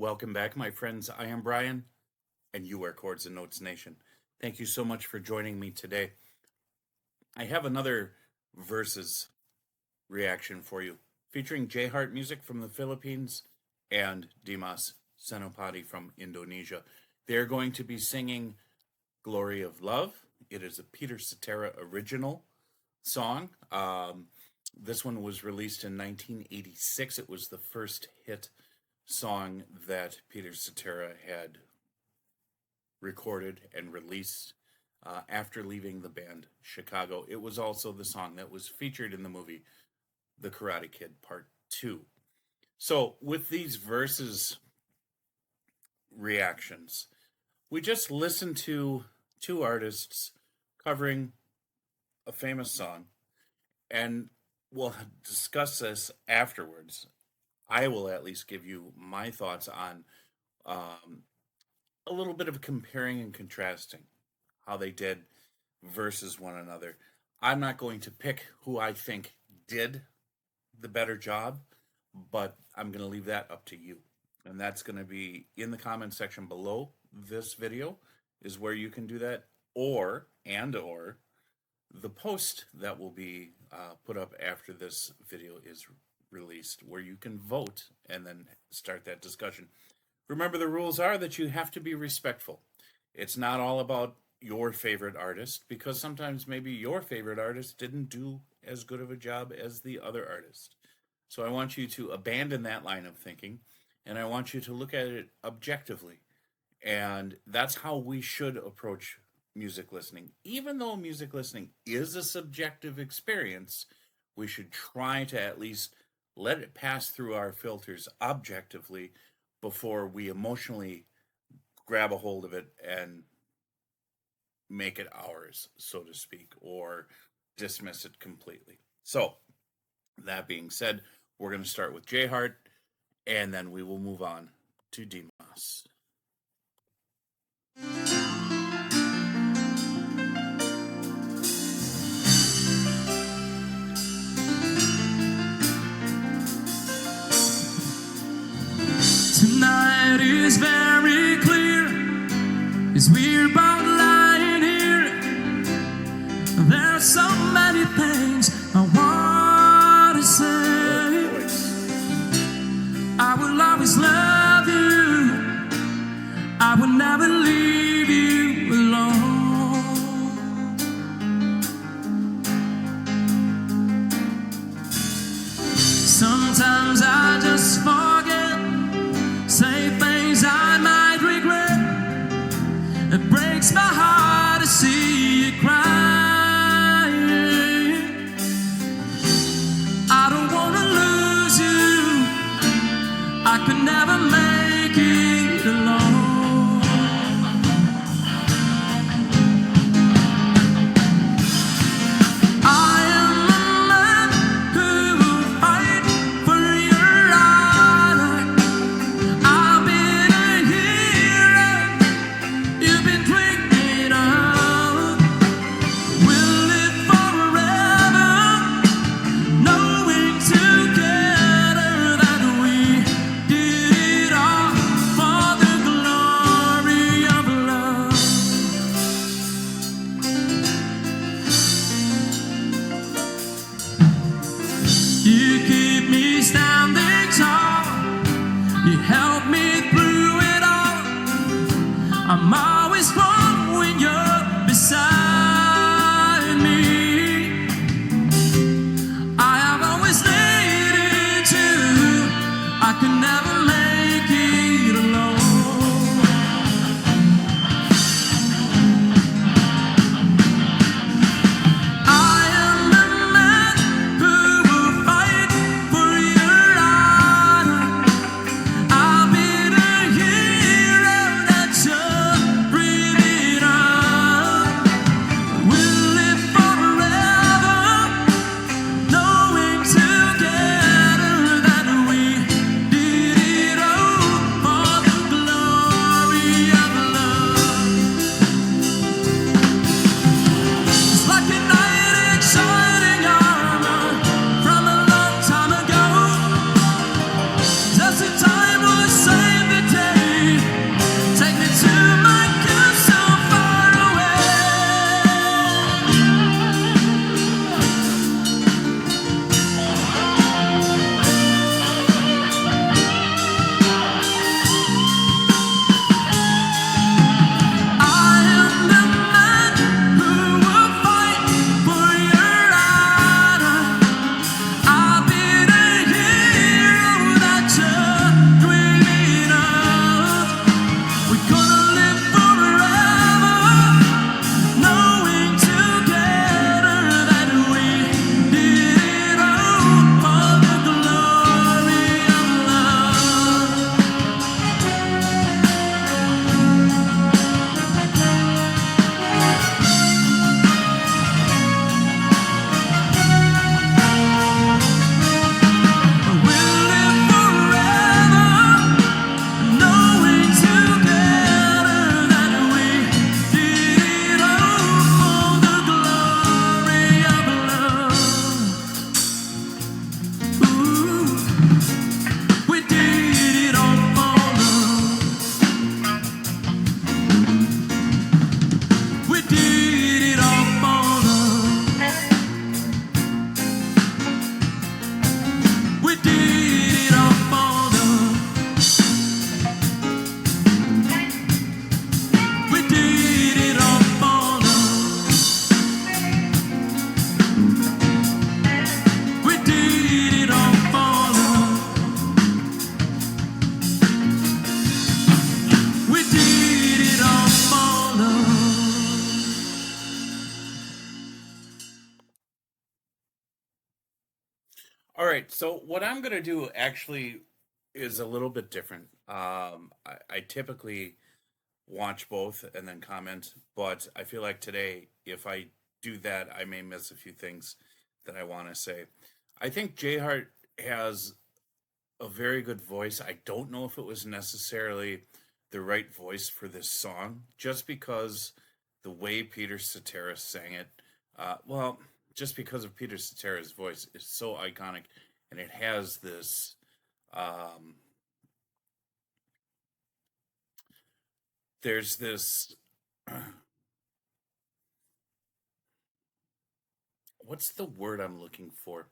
Welcome back, my friends. I am Brian, and you are Chords and Notes Nation. Thank you so much for joining me today. I have another verses reaction for you, featuring JHart music from the Philippines and Dimas Senopati from Indonesia. They're going to be singing Glory of Love. It is a Peter Cetera original song. This one was released in 1986. It was the first hit song that Peter Cetera had recorded and released after leaving the band Chicago. It was also the song that was featured in the movie The Karate Kid Part 2. So with these verses reactions, we just listened to two artists covering a famous song, and we'll discuss this afterwards. I will at least give you my thoughts on a little bit of comparing and contrasting how they did versus one another. I'm not going to pick who I think did the better job, but I'm going to leave that up to you. And that's going to be in the comment section below this video is where you can do that, or the post that will be put up after this video is released, where you can vote and then start that discussion. Remember, the rules are that you have to be respectful. It's not all about your favorite artist, because sometimes maybe your favorite artist didn't do as good of a job as the other artist. So I want you to abandon that line of thinking, and I want you to look at it objectively. And that's how we should approach music listening. Even though music listening is a subjective experience, we should try to at least let it pass through our filters objectively before we emotionally grab a hold of it and make it ours, so to speak, or dismiss it completely. So, that being said, we're going to start with JHart, and then we will move on to Dimas. Tonight is very clear, as we're both lying here. There's so many things I want to say. I will always love you, I will never leave you alone. Sometimes I just forget, say things I might regret. It breaks my heart to see you crying. I don't want to lose you, I could never make it alone. I am a man who will fight for your honor. I've been a hero you've been dreaming of. We'll live forever, knowing together that we did it all for the glory of love. You keep me standing tall, you help me through it all. I'm always wrong when you're beside me. I have always needed you, I could never make it alone. I am a man who will fight for your honor. I've been a hero that you're breathing up. All right, so what I'm going to do actually is a little bit different. I typically watch both and then comment, but I feel like today, if I do that, I may miss a few things that I want to say. I think JHart has a very good voice. I don't know if it was necessarily the right voice for this song, just because the way Peter Cetera sang it, well, just because of Peter Cetera's voice is so iconic, and it has this. There's this. What's the word I'm looking for?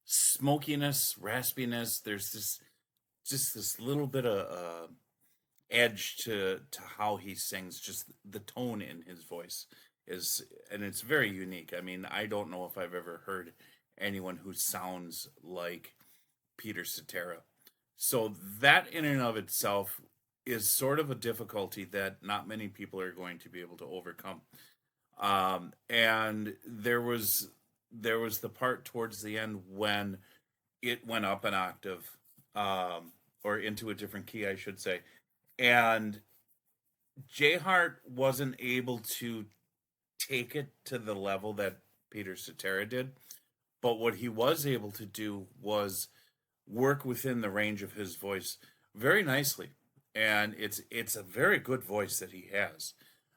Smokiness, raspiness. There's this, just this little bit of edge to how he sings. Just the tone in his voice is, and it's very unique. I mean, I don't know if I've ever heard anyone who sounds like Peter Cetera. So that in and of itself is sort of a difficulty that not many people are going to be able to overcome. And there was the part towards the end when it went up an octave, or into a different key, I should say, and JHart wasn't able to take it to the level that Peter Cetera did, but what he was able to do was work within the range of his voice very nicely, and it's a very good voice that he has.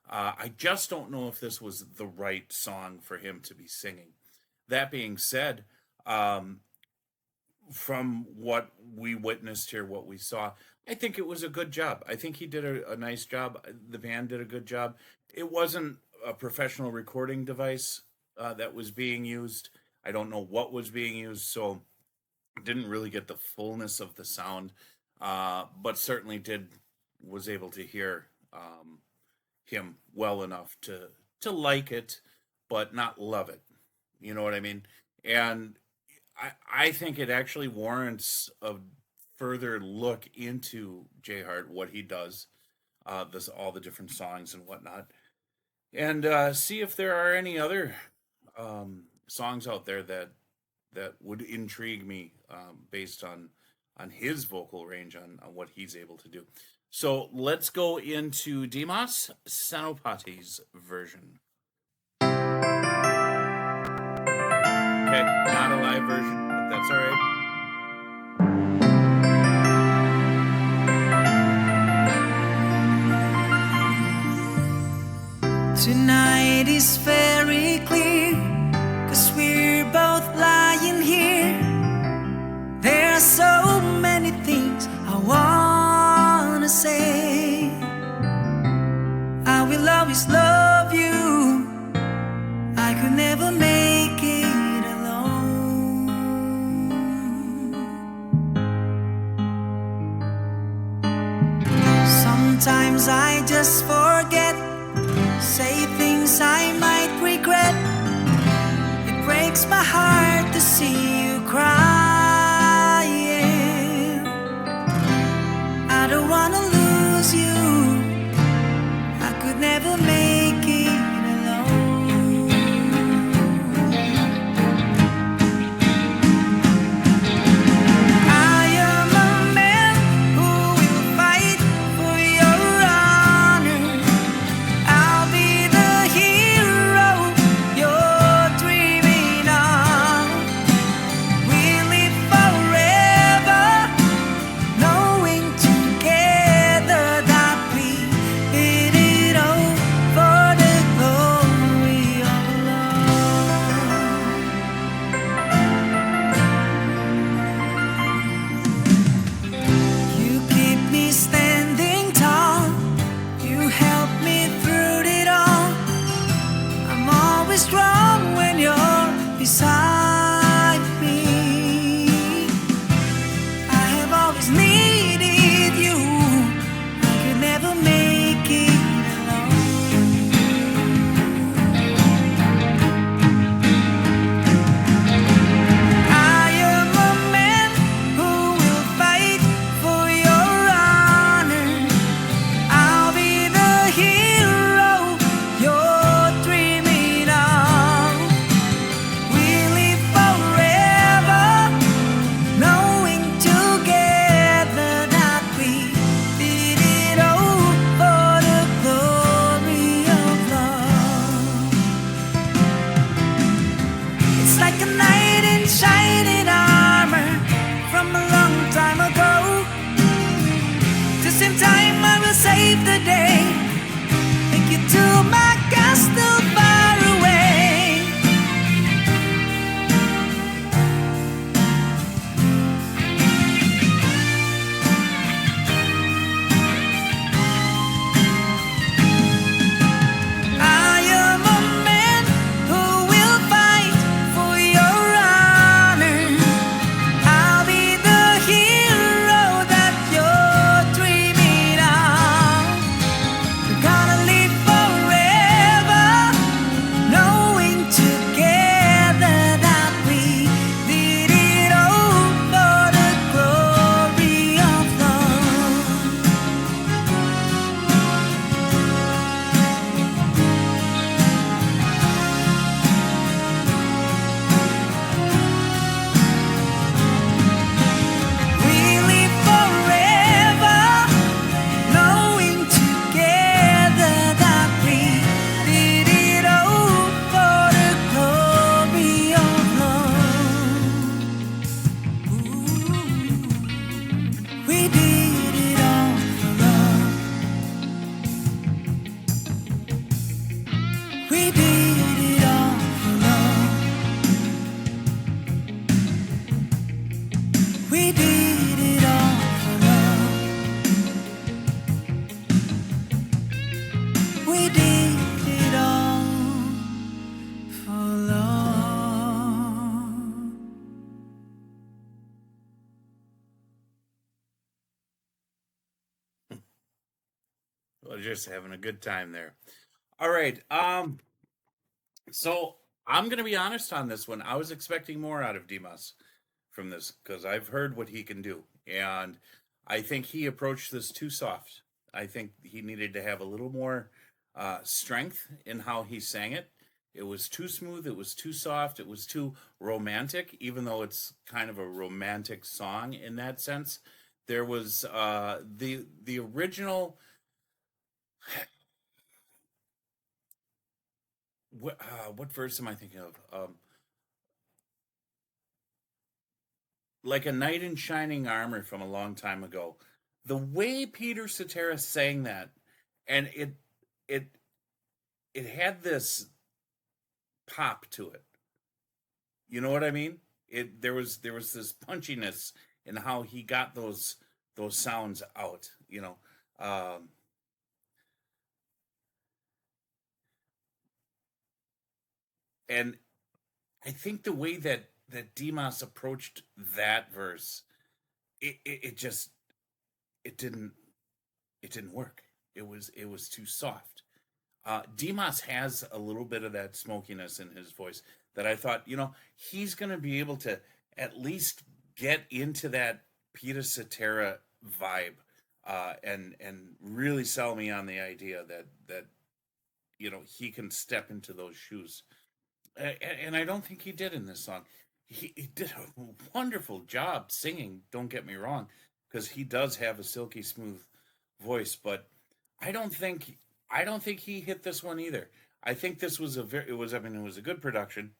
I just don't know if this was the right song for him to be singing. That being said, from what we witnessed here, what we saw, I think it was a good job. I think he did a nice job. The band did a good job. It wasn't a professional recording device that was being used. I don't know what was being used, so didn't really get the fullness of the sound, but certainly was able to hear him well enough to like it, but not love it. You know what I mean? And I think it actually warrants a further look into JHart, what he does, all the different songs and whatnot, and see if there are any other songs out there that would intrigue me, based on his vocal range, on what he's able to do. So let's go into Dimas Senopati's version. Okay, not a live version, but that's all right. Tonight is very clear, 'cause we're both lying here. There are so many things I wanna say. I will always love you. I could never make it alone. Sometimes I just forget, say things I might regret. It breaks my heart to see you crying. I don't wanna lose you. I could never make it alone. I am a man who will fight for your honor. We did it all for love. We did it all for love. We did it all for love. Well, just having a good time there. All right. So I'm gonna be honest on this one. I was expecting more out of Dimas from this because I've heard what he can do, and I think he approached this too soft. I think he needed to have a little more strength in how he sang it. It was too smooth. It was too soft. It was too romantic, even though it's kind of a romantic song in that sense. There was the original. What verse am I thinking of? Like a knight in shining armor from a long time ago. The way Peter Cetera sang that, and it it had this pop to it. You know what I mean? It there was this punchiness in how he got those sounds out. Um, and I think the way that Dimas approached that verse, it just it didn't it didn't work. It was too soft. Dimas has a little bit of that smokiness in his voice that I thought, he's going to be able to at least get into that Peter Cetera vibe, and really sell me on the idea that he can step into those shoes. And I don't think he did in this song. He did a wonderful job singing. Don't get me wrong, because he does have a silky smooth voice, but I don't think I don't think he hit this one either. I think this was a very it was I mean it was a good production.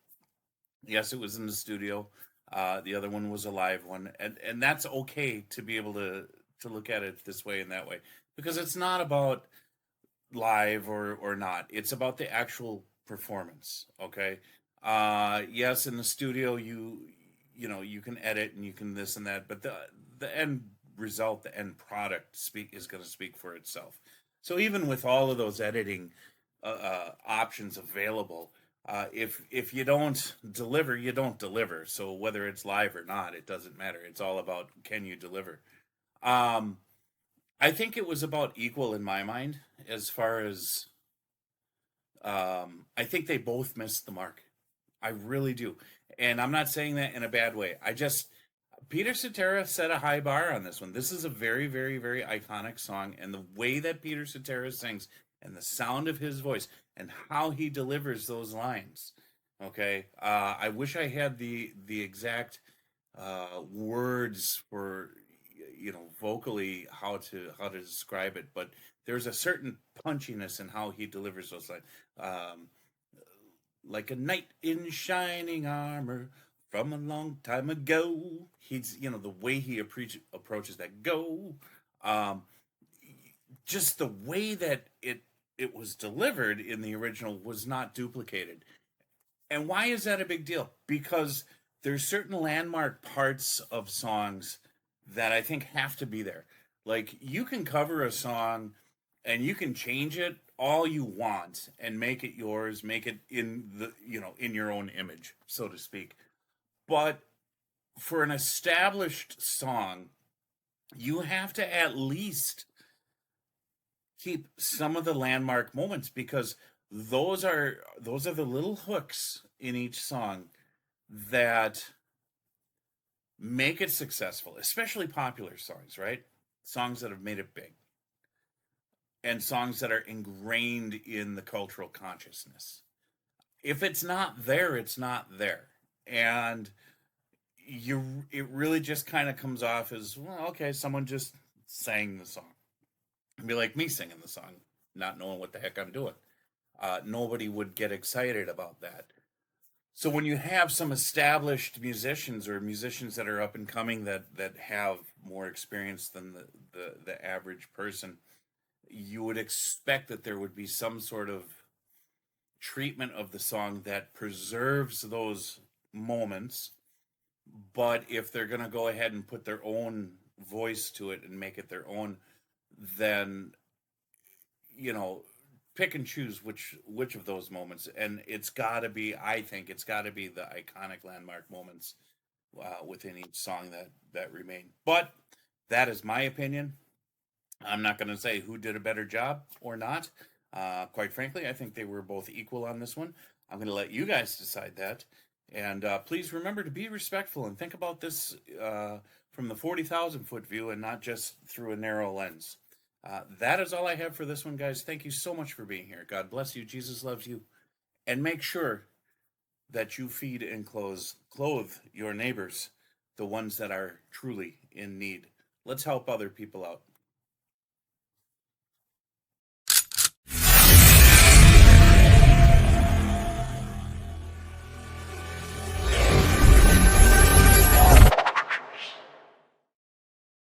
Yes, it was in the studio. The other one was a live one, and that's okay to be able to look at it this way and that way, because it's not about live or not. It's about the actual performance. Okay. Yes, in the studio you can edit and you can this and that, but the end result, the end product speak is going to speak for itself. So even with all of those editing options available, if you don't deliver, you don't deliver. So whether it's live or not, it doesn't matter. It's all about, can you deliver. Um, I think it was about equal in my mind as far as, I think they both missed the mark. I really do. And I'm not saying that in a bad way. Peter Cetera set a high bar on this one. This is a very, very, very iconic song, and the way that Peter Cetera sings, and the sound of his voice, and how he delivers those lines. Okay, I wish I had the exact words for vocally how to describe it, but there's a certain punchiness in how he delivers those lines. Um, like a knight in shining armor from a long time ago. He's, the way he approaches that go, um, just the way that it was delivered in the original was not duplicated. And why is that a big deal? Because there's certain landmark parts of songs that I think have to be there. Like, you can cover a song and you can change it all you want and make it yours, make it in your own image, so to speak. But for an established song, you have to at least keep some of the landmark moments, because those are the little hooks in each song that make it successful, especially popular songs, right? Songs that have made it big, and songs that are ingrained in the cultural consciousness. If it's not there, it's not there. And it really just kind of comes off as, well, okay, someone just sang the song. It'd be like me singing the song, not knowing what the heck I'm doing. Nobody would get excited about that. So when you have some established musicians, or musicians that are up and coming, that have more experience than the average person, you would expect that there would be some sort of treatment of the song that preserves those moments, but if they're going to go ahead and put their own voice to it and make it their own, then, you know, pick and choose which of those moments. And it's got to be, I think it's got to be the iconic landmark moments within each song that remain. But that is my opinion. I'm not going to say who did a better job or not. Quite frankly, I think they were both equal on this one. I'm going to let you guys decide that. And please remember to be respectful and think about this from the 40,000 foot view and not just through a narrow lens. That is all I have for this one, guys. Thank you so much for being here. God bless you. Jesus loves you. And make sure that you feed and clothe your neighbors, the ones that are truly in need. Let's help other people out.